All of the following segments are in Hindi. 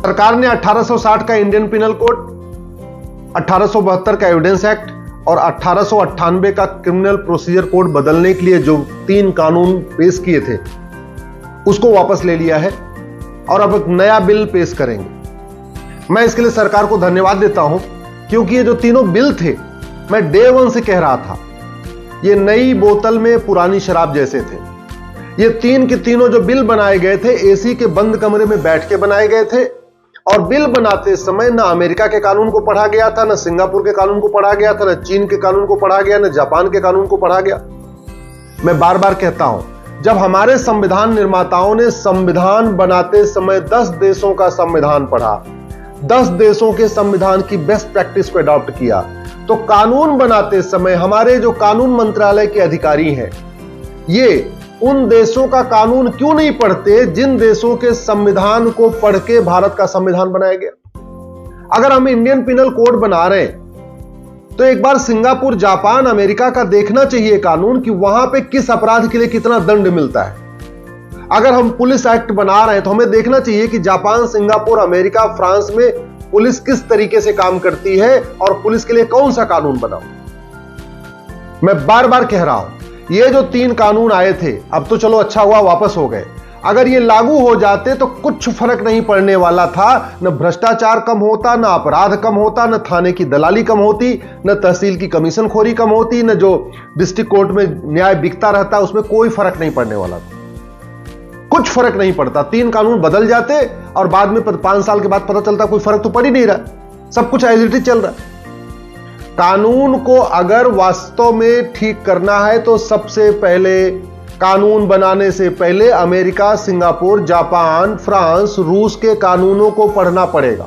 सरकार ने 1860 का इंडियन पिनल कोड, 1872 का एविडेंस एक्ट और 1898 का क्रिमिनल प्रोसीजर कोड बदलने के लिए जो 3 कानून पेश किए थे उसको वापस ले लिया है और अब एक नया बिल पेश करेंगे। मैं इसके लिए सरकार को धन्यवाद देता हूं, क्योंकि ये जो तीनों बिल थे, मैं डे 1 से कह रहा था, ये नई बोतल में पुरानी शराब जैसे थे। ये 3 के तीनों जो बिल बनाए गए थे, एसी के बंद कमरे में बैठ के बनाए गए थे और बिल बनाते समय न अमेरिका के कानून को पढ़ा गया था, न सिंगापुर के कानून को पढ़ा गया था, न चीन के कानून को पढ़ा गया, न जापान के कानून को पढ़ा गया। मैं बार बार कहता हूं, जब हमारे संविधान निर्माताओं ने संविधान बनाते समय 10 देशों का संविधान पढ़ा, 10 देशों के संविधान की बेस्ट प्रैक्टिस को अडॉप्ट किया, तो कानून बनाते समय हमारे जो कानून मंत्रालय के अधिकारी हैं, ये उन देशों का कानून क्यों नहीं पढ़ते जिन देशों के संविधान को पढ़ के भारत का संविधान बनाया गया। अगर हम इंडियन पिनल कोड बना रहे हैं तो एक बार सिंगापुर, जापान, अमेरिका का देखना चाहिए कानून कि वहां पे किस अपराध के लिए कितना दंड मिलता है। अगर हम पुलिस एक्ट बना रहे हैं तो हमें देखना चाहिए कि जापान, सिंगापुर, अमेरिका, फ्रांस में पुलिस किस तरीके से काम करती है और पुलिस के लिए कौन सा कानून बनाओ। मैं बार बार कह रहा हूं, ये जो 3 कानून आए थे, अब तो चलो अच्छा हुआ वापस हो गए। अगर ये लागू हो जाते तो कुछ फर्क नहीं पड़ने वाला था। न भ्रष्टाचार कम होता, न अपराध कम होता, न थाने की दलाली कम होती, न तहसील की कमीशन खोरी कम होती, न जो डिस्ट्रिक्ट कोर्ट में न्याय बिकता रहता, उसमें कोई फर्क नहीं पड़ने वाला था। कुछ फर्क नहीं पड़ता। 3 कानून बदल जाते और बाद में 5 साल के बाद पता चलता कोई फर्क तो पड़ ही नहीं रहा, सब कुछ एज इट इज चल रहा है। कानून को अगर वास्तव में ठीक करना है तो सबसे पहले कानून बनाने से पहले अमेरिका, सिंगापुर, जापान, फ्रांस, रूस के कानूनों को पढ़ना पड़ेगा।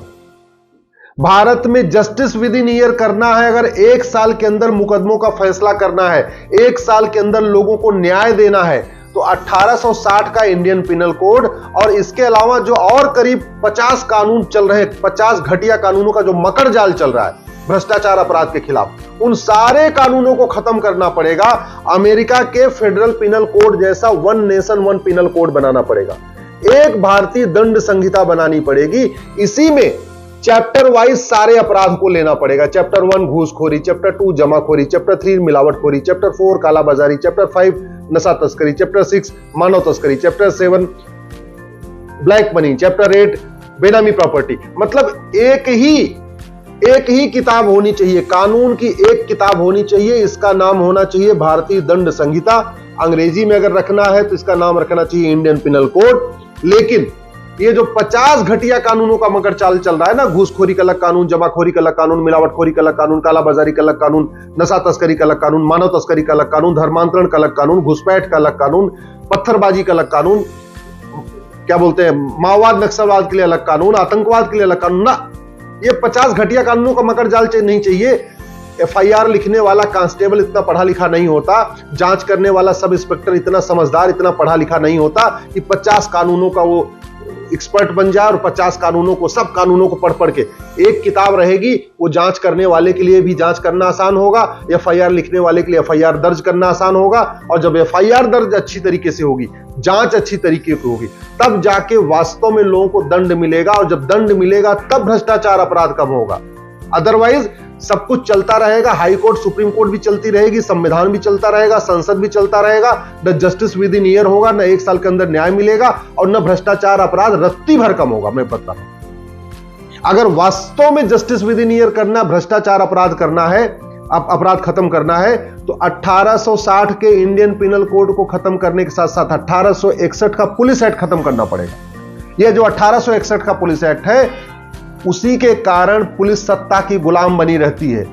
भारत में जस्टिस विद इन ईयर करना है, अगर 1 साल के अंदर मुकदमों का फैसला करना है, 1 साल के अंदर लोगों को न्याय देना है, तो 1860 का इंडियन पिनल कोड और इसके अलावा जो और करीब 50 कानून चल रहे हैं, 50 घटिया कानूनों का जो मकर जाल चल रहा है भ्रष्टाचार अपराध के खिलाफ, उन सारे कानूनों को खत्म करना पड़ेगा। अमेरिका के फेडरल पिनल कोड जैसा 1 नेशन 1 पिनल कोड बनाना पड़ेगा। एक भारतीय दंड संहिता बनानी पड़ेगी। इसी में चैप्टर वाइज सारे अपराध को लेना पड़ेगा। चैप्टर 1 घूसखोरी, चैप्टर 2 जमाखोरी, चैप्टर 3 मिलावटखोरी, चैप्टर 4 कालाबाजारी, चैप्टर 5 नशा तस्करी, चैप्टर 6 मानव तस्करी, चैप्टर 7 ब्लैक मनी, चैप्टर 8 बेनामी प्रॉपर्टी। मतलब एक ही किताब होनी चाहिए, कानून की एक किताब होनी चाहिए। इसका नाम होना चाहिए भारतीय दंड संहिता। अंग्रेजी में अगर रखना है तो इसका नाम रखना चाहिए इंडियन पिनल कोड। लेकिन ये जो 50 घटिया कानूनों का मगर चाल चल रहा है ना, घूसखोरी का अलग कानून, जमाखोरी का अलग कानून, मिलावटखोरी का अलग कानून, कालाबाजारी का अलग कानून, नशा तस्करी का अलग कानून, मानव तस्करी का अलग कानून, धर्मांतरण का अलग कानून, घुसपैठ का अलग कानून, पत्थरबाजी का अलग कानून, क्या बोलते हैं, माओवाद नक्सलवाद के लिए अलग कानून, आतंकवाद के लिए अलग कानून ना। ये 50 घटिया कानूनों का मकर जाल नहीं चाहिए। एफआईआर लिखने वाला कांस्टेबल इतना पढ़ा लिखा नहीं होता, जांच करने वाला सब इंस्पेक्टर इतना समझदार, इतना पढ़ा लिखा नहीं होता कि 50 कानूनों का वो एक्सपर्ट बन जाए और 50 कानूनों को, सब कानूनों को पढ़ पढ़ के एक किताब रहेगी। वो जांच करने वाले के लिए भी जांच करना आसान होगा, एफआईआर लिखने वाले के लिए एफआईआर दर्ज करना आसान होगा। और जब एफआईआर दर्ज अच्छी तरीके से होगी, जांच अच्छी तरीके की होगी, तब जाके वास्तव में लोगों को दंड मिलेगा। और जब दंड मिलेगा तब भ्रष्टाचार अपराध कम होगा। अदरवाइज सब कुछ चलता रहेगा, हाई कोर्ट, सुप्रीम कोर्ट भी चलती रहेगी, संविधान भी चलता रहेगा, संसद भी चलता रहेगा, न जस्टिस विद इन ईयर होगा, न 1 साल के अंदर न्याय मिलेगा और न भ्रष्टाचार अपराध रत्ती भर कम होगा। मैं बता रहा हूं, अगर वास्तव में जस्टिस विद इन ईयर करना, भ्रष्टाचार अपराध करना है, अपराध खत्म करना है, तो 1860 के इंडियन पिनल कोड को खत्म करने के साथ साथ 1861 का पुलिस एक्ट खत्म करना पड़ेगा। यह जो 1861 का पुलिस एक्ट है, उसी के कारण पुलिस सत्ता की गुलाम बनी रहती है।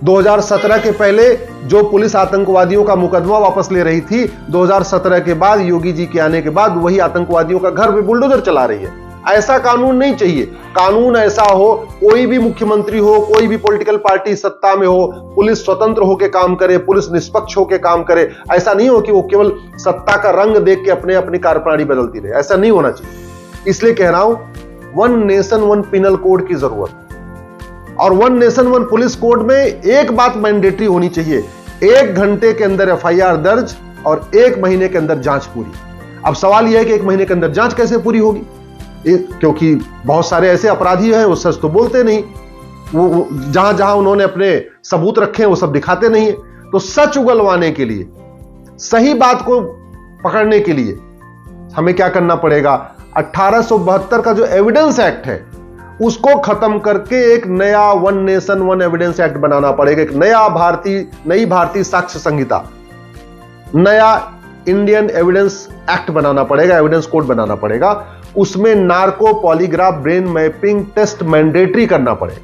2017 के पहले जो पुलिस आतंकवादियों का मुकदमा वापस ले रही थी, 2017 के बाद, योगी जी के आने के बाद, वही आतंकवादियों का घर पे बुलडोजर चला रही है। ऐसा कानून नहीं चाहिए। कानून ऐसा हो, कोई भी मुख्यमंत्री हो, कोई भी पॉलिटिकल पार्टी सत्ता में हो, पुलिस स्वतंत्र होकर काम करे, पुलिस निष्पक्ष होकर काम करे। ऐसा नहीं हो कि वो केवल सत्ता का रंग देख के अपनी कार्यप्रणाली बदलती रहे। ऐसा नहीं होना चाहिए। इसलिए कह रहा हूं, 1 नेशन 1 पिनल कोड की जरूरत। और 1 नेशन 1 पुलिस कोड में एक बात मैंडेटरी होनी चाहिए, 1 घंटे के अंदर एफआईआर दर्ज और 1 महीने के अंदर जांच पूरी। अब सवाल यह है कि 1 महीने के अंदर जांच कैसे पूरी होगी? क्योंकि बहुत सारे ऐसे अपराधी हैं वो सच तो बोलते नहीं, वो जहां जहां उन्होंने अपने सबूत रखे हैं वो सब दिखाते नहीं है। तो सच उगलवाने के लिए, सही बात को पकड़ने के लिए हमें क्या करना पड़ेगा? 1872 का जो एविडेंस एक्ट है उसको खत्म करके एक नया one nation one evidence act बनाना पड़ेगा। एक नई भारतीय साक्ष्य संहिता, नया इंडियन एविडेंस एक्ट बनाना पड़ेगा, एविडेंस कोड बनाना पड़ेगा। उसमें narco polygraph brain mapping test mandatory करना पड़ेगा।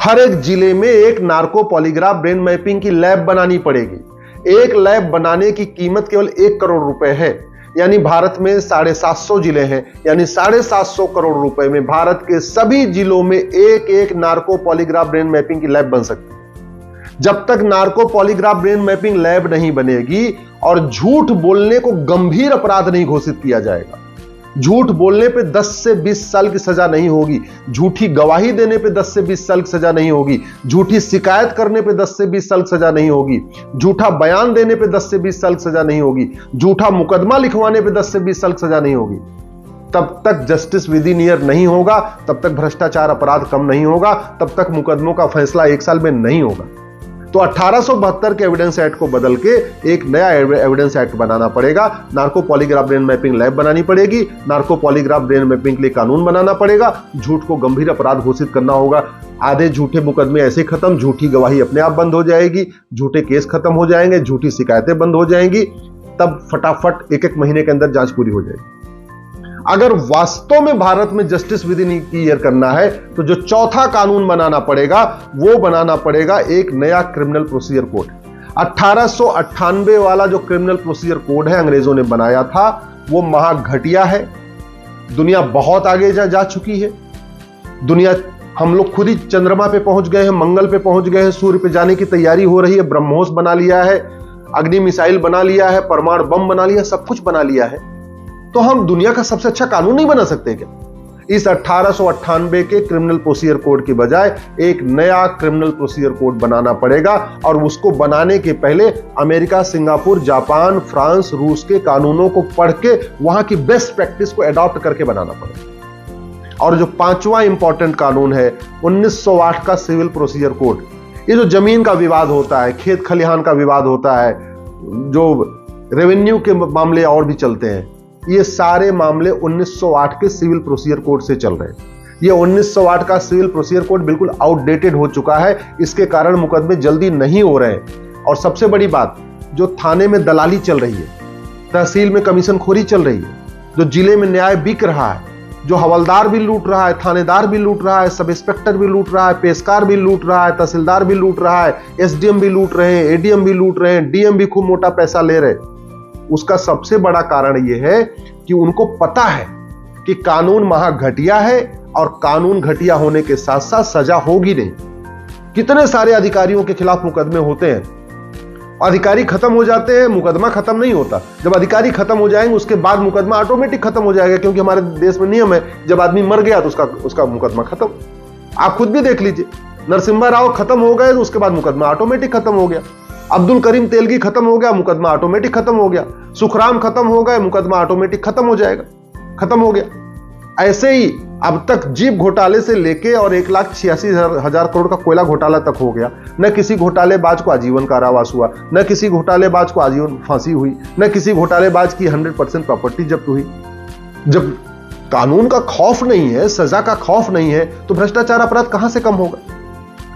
हर एक जिले में एक नार्को पॉलीग्राफ ब्रेन मैपिंग की लैब बनानी पड़ेगी। एक लैब बनाने की कीमत केवल 1 करोड़ रुपए है। यानी भारत में 750 जिले हैं, यानी 750 करोड़ रुपए में भारत के सभी जिलों में एक एक नार्को पॉलीग्राफ ब्रेन मैपिंग की लैब बन सकती है। जब तक narco polygraph brain mapping lab नहीं बनेगी और झूठ बोलने को गंभीर अपराध नहीं घोषित किया जाएगा, झूठ बोलने पे 10 से 20 साल की सजा नहीं होगी, झूठी गवाही देने पे 10 से 20 साल की सजा नहीं होगी, झूठी शिकायत करने पे 10 से 20 साल की सजा नहीं होगी, झूठा बयान देने पे 10 से 20 साल की सजा नहीं होगी, झूठा मुकदमा लिखवाने पे 10 से 20 साल की सजा नहीं होगी, तब तक जस्टिस विदिन ईयर नहीं होगा, तब तक भ्रष्टाचार अपराध कम नहीं होगा, तब तक मुकदमों का फैसला 1 साल में नहीं होगा। तो 1872 के एविडेंस एक्ट को बदल के एक नया एविडेंस एक्ट बनाना पड़ेगा। Narco polygraph brain mapping lab बनानी पड़ेगी, नार्को पॉलीग्राफ ब्रेन मैपिंग के लिए कानून बनाना पड़ेगा, झूठ को गंभीर अपराध घोषित करना होगा। आधे झूठे मुकदमे ऐसे खत्म, झूठी गवाही अपने आप बंद हो जाएगी, झूठे केस खत्म हो जाएंगे, झूठी शिकायतें बंद हो जाएंगी, तब फटाफट 1-1 महीने के अंदर जांच पूरी हो जाएगी। अगर वास्तव में भारत में जस्टिस विदिन ईयर करना है तो जो चौथा कानून बनाना पड़ेगा वो बनाना पड़ेगा एक नया क्रिमिनल प्रोसीजर कोड। 1898 वाला जो क्रिमिनल प्रोसीजर कोड है अंग्रेजों ने बनाया था वो महा घटिया है। दुनिया बहुत आगे जा चुकी है। दुनिया, हम लोग खुद ही चंद्रमा पे पहुंच गए हैं, मंगल पे पहुंच गए हैं, सूर्य पे जाने की तैयारी हो रही है, ब्रह्मोस बना लिया है, अग्नि मिसाइल बना लिया है, परमाणु बम बना लिया, सब कुछ बना लिया है। तो हम दुनिया का सबसे अच्छा कानून नहीं बना सकते क्या? इस 1898 के क्रिमिनल प्रोसीजर कोड की बजाय एक नया क्रिमिनल प्रोसीजर कोड बनाना पड़ेगा और उसको बनाने के पहले अमेरिका, सिंगापुर, जापान, फ्रांस, रूस के कानूनों को पढ़ के वहां की बेस्ट प्रैक्टिस को अडॉप्ट करके बनाना पड़ेगा। और जो 5वां इंपॉर्टेंट कानून है 1908 का सिविल प्रोसीजर कोड। ये जो जमीन का विवाद होता है, खेत खलिहान का विवाद होता है, जो रेवेन्यू के मामले और भी चलते हैं, ये सारे मामले 1908 के सिविल प्रोसीजर कोड से चल रहे हैं। ये 1908 का सिविल प्रोसीजर कोड बिल्कुल आउटडेटेड हो चुका है। इसके कारण मुकदमे जल्दी नहीं हो रहे हैं। और सबसे बड़ी बात, जो थाने में दलाली चल रही है, तहसील में कमीशन खोरी चल रही है, जो जिले में न्याय बिक रहा है, जो हवलदार भी लूट रहा है, थानेदार भी लूट रहा है, सब इंस्पेक्टर भी लूट रहा है, पेशकार भी लूट रहा है, तहसीलदार भी लूट रहा है, एसडीएम भी लूट रहे हैं, एडीएम भी लूट रहे हैं, डीएम भी खूब मोटा पैसा ले रहे हैं। उसका सबसे बड़ा कारण यह है कि उनको पता है कि कानून महा घटिया है और कानून घटिया होने के साथ साथ सजा होगी नहीं। कितने सारे अधिकारियों के खिलाफ मुकदमे होते हैं, अधिकारी खत्म हो जाते हैं, मुकदमा खत्म नहीं होता। जब अधिकारी खत्म हो जाएंगे उसके बाद मुकदमा ऑटोमेटिक खत्म हो जाएगा, क्योंकि हमारे देश में नियम है जब आदमी मर गया तो उसका मुकदमा खत्म। आप खुद भी देख लीजिए, नरसिम्हा राव खत्म हो गए तो उसके बाद मुकदमा ऑटोमेटिक खत्म हो गया। अब्दुल करीम तेलगी खत्म हो गया, मुकदमा ऑटोमेटिक खत्म हो गया। सुखराम खत्म हो गए, मुकदमा ऑटोमेटिक खत्म हो जाएगा, खत्म हो गया। ऐसे ही अब तक जीप घोटाले से लेके और 1,86,000 करोड़ का कोयला घोटाला तक हो गया। न किसी घोटालेबाज को आजीवन कारावास हुआ, न किसी घोटालेबाज को आजीवन फांसी हुई, न किसी घोटालेबाज की 100% प्रॉपर्टी जब्त हुई। जब कानून का खौफ नहीं है, सजा का खौफ नहीं है, तो भ्रष्टाचार अपराध कहां से कम होगा?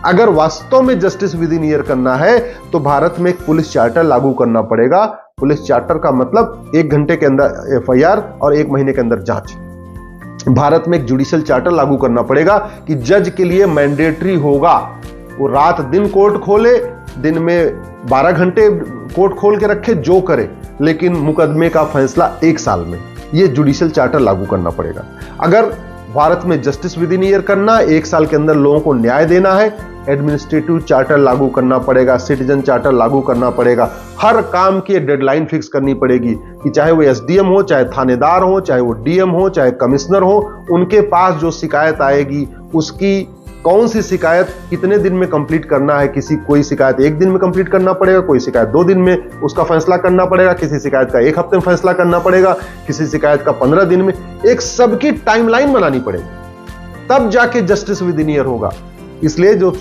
अगर वास्तव में जस्टिस विदिन ईयर करना है तो भारत में एक पुलिस चार्टर लागू करना पड़ेगा। पुलिस चार्टर का मतलब 1 घंटे के अंदर एफआईआर और 1 महीने के अंदर जांच। भारत में एक जुडिशियल चार्टर लागू करना पड़ेगा कि जज के लिए मैंडेटरी होगा वो रात दिन कोर्ट खोले, दिन में 12 घंटे कोर्ट खोल के रखे, जो करे, लेकिन मुकदमे का फैसला 1 साल में। ये जुडिशियल चार्टर लागू करना पड़ेगा। अगर भारत में जस्टिस विदिन ईयर करना, 1 साल के अंदर लोगों को न्याय देना है, एडमिनिस्ट्रेटिव चार्टर लागू करना पड़ेगा, सिटीजन चार्टर लागू करना पड़ेगा। हर काम की डेडलाइन फिक्स करनी पड़ेगी कि चाहे वो एसडीएम हो, चाहे थानेदार हो, चाहे वो डीएम हो, चाहे कमिश्नर हो, उनके पास जो शिकायत आएगी उसकी कौन सी शिकायत कितने दिन में कंप्लीट करना है, कोई शिकायत 1 दिन में कंप्लीट करना पड़ेगा, कोई शिकायत 2 दिन में उसका फैसला करना पड़ेगा, किसी शिकायत का 1 हफ्ते में फैसला करना पड़ेगा, किसी शिकायत का 15 दिन में, एक सबकी टाइमलाइन बनानी पड़ेगी, तब जाके जस्टिस विद इन ईयर होगा। इसलिए जो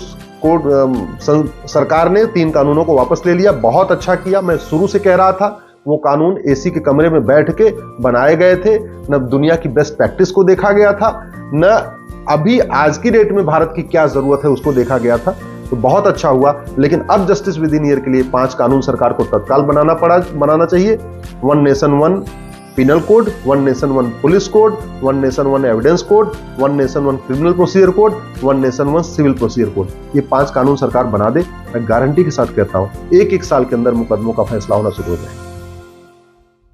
सरकार ने 3 कानूनों को वापस ले लिया, बहुत अच्छा किया। मैं शुरू से कह रहा था वो कानून एसी के कमरे में बैठ के बनाए गए थे, न दुनिया की बेस्ट प्रैक्टिस को देखा गया था, न अभी आज की डेट में भारत की क्या जरूरत है उसको देखा गया था। तो बहुत अच्छा हुआ। लेकिन अब जस्टिस विद इन ईयर के लिए 5 कानून सरकार को तत्काल बनाना चाहिए। 1 nation 1 penal code, 1 nation 1 police code, 1 nation 1 evidence code, 1 nation 1 criminal procedure code, 1 nation 1 civil procedure code. ये 5 कानून सरकार बना दे, मैं गारंटी के साथ कहता हूं 1-1 साल के अंदर मुकदमों का फैसला होना शुरू हो जाए।